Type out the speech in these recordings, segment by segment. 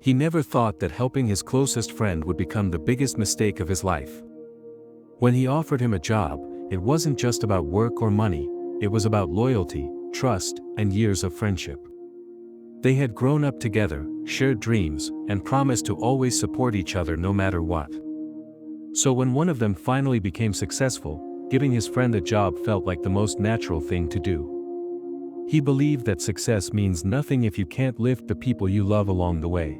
He never thought that helping his closest friend would become the biggest mistake of his life. When he offered him a job, it wasn't just about work or money, it was about loyalty, trust, and years of friendship. They had grown up together, shared dreams, and promised to always support each other no matter what. So when one of them finally became successful, giving his friend a job felt like the most natural thing to do. He believed that success means nothing if you can't lift the people you love along the way.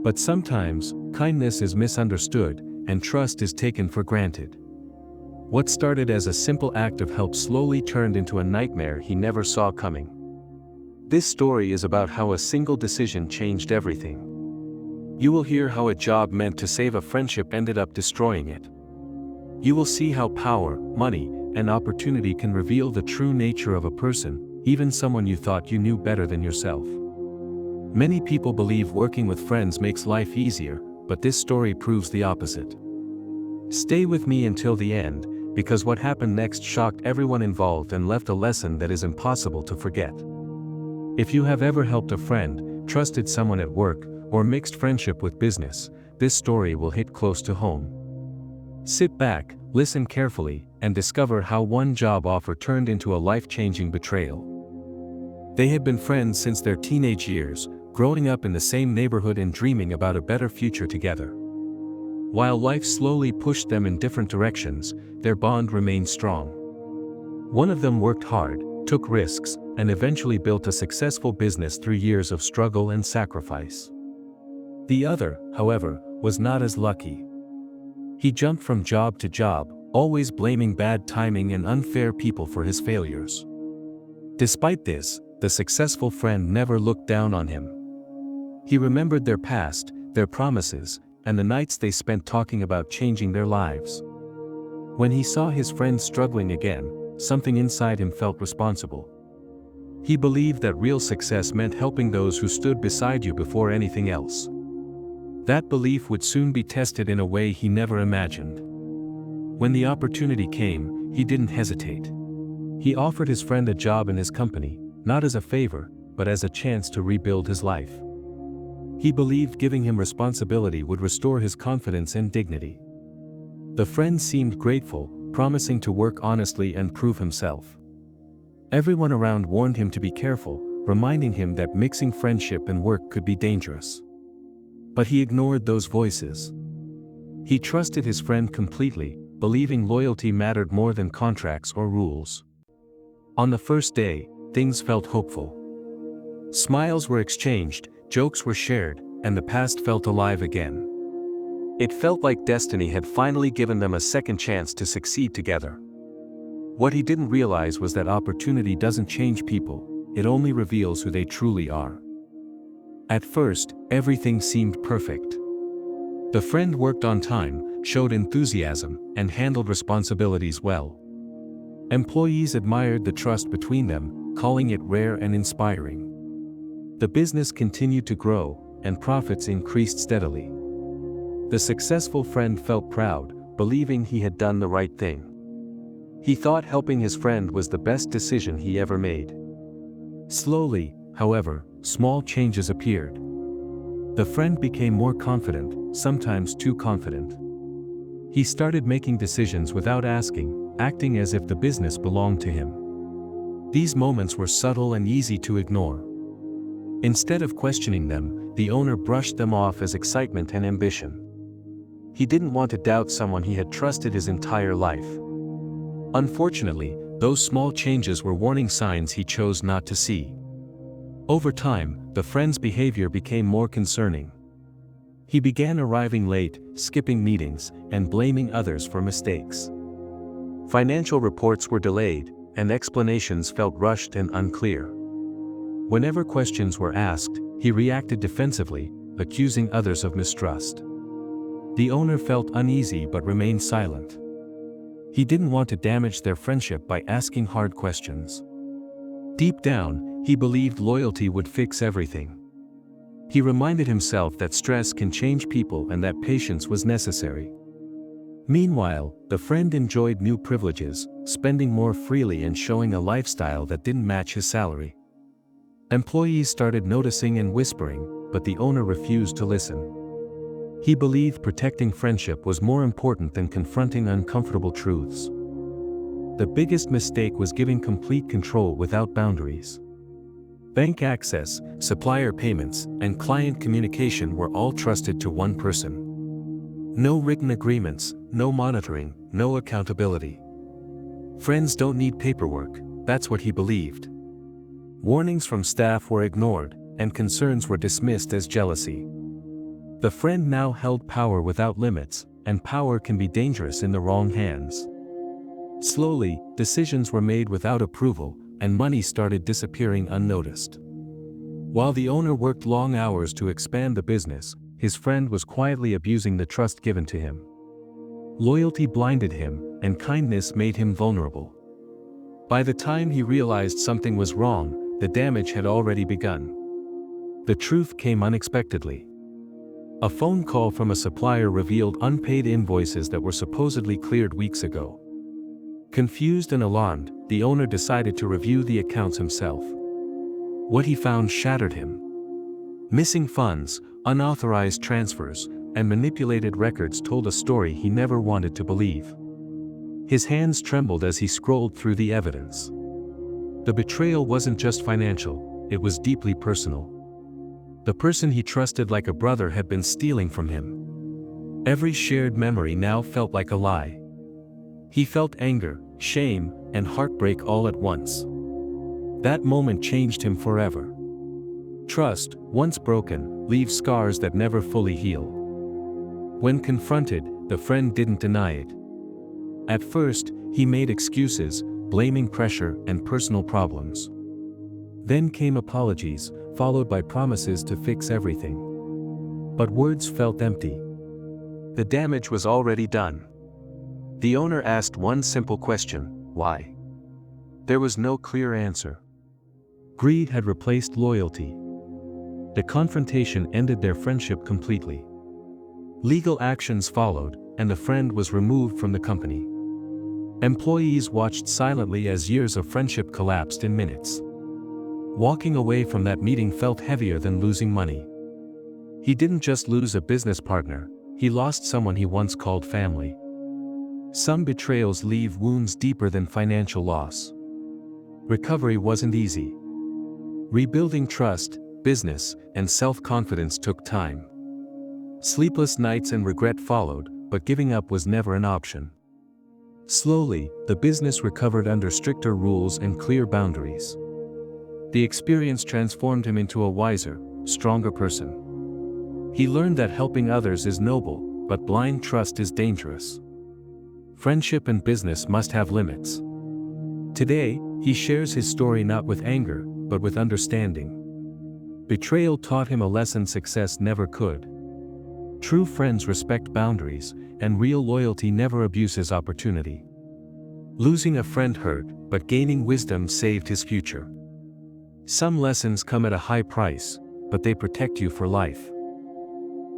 But sometimes, kindness is misunderstood, and trust is taken for granted. What started as a simple act of help slowly turned into a nightmare he never saw coming. This story is about how a single decision changed everything. You will hear how a job meant to save a friendship ended up destroying it. You will see how power, money, and opportunity can reveal the true nature of a person, even someone you thought you knew better than yourself. Many people believe working with friends makes life easier, but this story proves the opposite. Stay with me until the end, because what happened next shocked everyone involved and left a lesson that is impossible to forget. If you have ever helped a friend, trusted someone at work, or mixed friendship with business, this story will hit close to home. Sit back, listen carefully, and discover how one job offer turned into a life-changing betrayal. They had been friends since their teenage years, growing up in the same neighborhood and dreaming about a better future together. While life slowly pushed them in different directions, their bond remained strong. One of them worked hard, took risks, and eventually built a successful business through years of struggle and sacrifice. The other, however, was not as lucky. He jumped from job to job, always blaming bad timing and unfair people for his failures. Despite this, the successful friend never looked down on him. He remembered their past, their promises, and the nights they spent talking about changing their lives. When he saw his friend struggling again, something inside him felt responsible. He believed that real success meant helping those who stood beside you before anything else. That belief would soon be tested in a way he never imagined. When the opportunity came, he didn't hesitate. He offered his friend a job in his company, not as a favor, but as a chance to rebuild his life. He believed giving him responsibility would restore his confidence and dignity. The friend seemed grateful, promising to work honestly and prove himself. Everyone around warned him to be careful, reminding him that mixing friendship and work could be dangerous. But he ignored those voices. He trusted his friend completely, believing loyalty mattered more than contracts or rules. On the first day, things felt hopeful. Smiles were exchanged, jokes were shared, and the past felt alive again. It felt like destiny had finally given them a second chance to succeed together. What he didn't realize was that opportunity doesn't change people, it only reveals who they truly are. At first, everything seemed perfect. The friend worked on time, showed enthusiasm, and handled responsibilities well. Employees admired the trust between them, calling it rare and inspiring. The business continued to grow, and profits increased steadily. The successful friend felt proud, believing he had done the right thing. He thought helping his friend was the best decision he ever made. Slowly, however, small changes appeared. The friend became more confident, sometimes too confident. He started making decisions without asking, acting as if the business belonged to him. These moments were subtle and easy to ignore. Instead of questioning them, the owner brushed them off as excitement and ambition. He didn't want to doubt someone he had trusted his entire life. Unfortunately, those small changes were warning signs he chose not to see. Over time, the friend's behavior became more concerning. He began arriving late, skipping meetings, and blaming others for mistakes. Financial reports were delayed, and explanations felt rushed and unclear. Whenever questions were asked, he reacted defensively, accusing others of mistrust. The owner felt uneasy but remained silent. He didn't want to damage their friendship by asking hard questions. Deep down, he believed loyalty would fix everything. He reminded himself that stress can change people and that patience was necessary. Meanwhile, the friend enjoyed new privileges, spending more freely and showing a lifestyle that didn't match his salary. Employees started noticing and whispering, but the owner refused to listen. He believed protecting friendship was more important than confronting uncomfortable truths. The biggest mistake was giving complete control without boundaries. Bank access, supplier payments, and client communication were all trusted to one person. No written agreements, no monitoring, no accountability. Friends don't need paperwork, that's what he believed. Warnings from staff were ignored, and concerns were dismissed as jealousy. The friend now held power without limits, and power can be dangerous in the wrong hands. Slowly, decisions were made without approval, and money started disappearing unnoticed. While the owner worked long hours to expand the business, his friend was quietly abusing the trust given to him. Loyalty blinded him, and kindness made him vulnerable. By the time he realized something was wrong, the damage had already begun. The truth came unexpectedly. A phone call from a supplier revealed unpaid invoices that were supposedly cleared weeks ago. Confused and alarmed, the owner decided to review the accounts himself. What he found shattered him. Missing funds, unauthorized transfers, and manipulated records told a story he never wanted to believe. His hands trembled as he scrolled through the evidence. The betrayal wasn't just financial, it was deeply personal. The person he trusted like a brother had been stealing from him. Every shared memory now felt like a lie. He felt anger, shame, and heartbreak all at once. That moment changed him forever. Trust, once broken, leaves scars that never fully heal. When confronted, the friend didn't deny it. At first, he made excuses, blaming pressure and personal problems. Then came apologies, followed by promises to fix everything. But words felt empty. The damage was already done. The owner asked one simple question: why? There was no clear answer. Greed had replaced loyalty. The confrontation ended their friendship completely. Legal actions followed, and the friend was removed from the company. Employees watched silently as years of friendship collapsed in minutes. Walking away from that meeting felt heavier than losing money. He didn't just lose a business partner, he lost someone he once called family. Some betrayals leave wounds deeper than financial loss. Recovery wasn't easy. Rebuilding trust, business, and self-confidence took time. Sleepless nights and regret followed, but giving up was never an option. Slowly, the business recovered under stricter rules and clear boundaries. The experience transformed him into a wiser, stronger person. He learned that helping others is noble, but blind trust is dangerous. Friendship and business must have limits. Today, he shares his story not with anger, but with understanding. Betrayal taught him a lesson success never could. True friends respect boundaries, and real loyalty never abuses opportunity. Losing a friend hurt, but gaining wisdom saved his future. Some lessons come at a high price, but they protect you for life.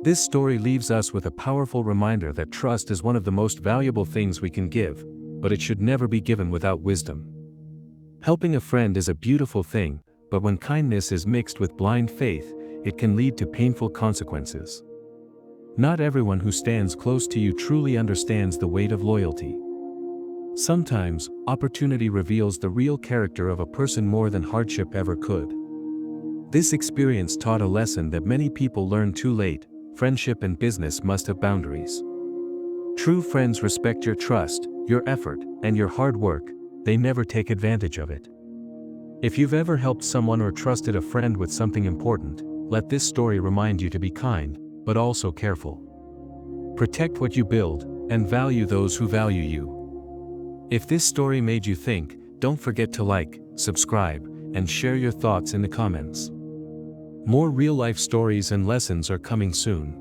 This story leaves us with a powerful reminder that trust is one of the most valuable things we can give, but it should never be given without wisdom. Helping a friend is a beautiful thing, but when kindness is mixed with blind faith, it can lead to painful consequences. Not everyone who stands close to you truly understands the weight of loyalty. Sometimes, opportunity reveals the real character of a person more than hardship ever could. This experience taught a lesson that many people learn too late: friendship and business must have boundaries. True friends respect your trust, your effort, and your hard work. They never take advantage of it. If you've ever helped someone or trusted a friend with something important, let this story remind you to be kind, but also careful. Protect what you build, and value those who value you. If this story made you think, don't forget to like, subscribe, and share your thoughts in the comments. More real-life stories and lessons are coming soon.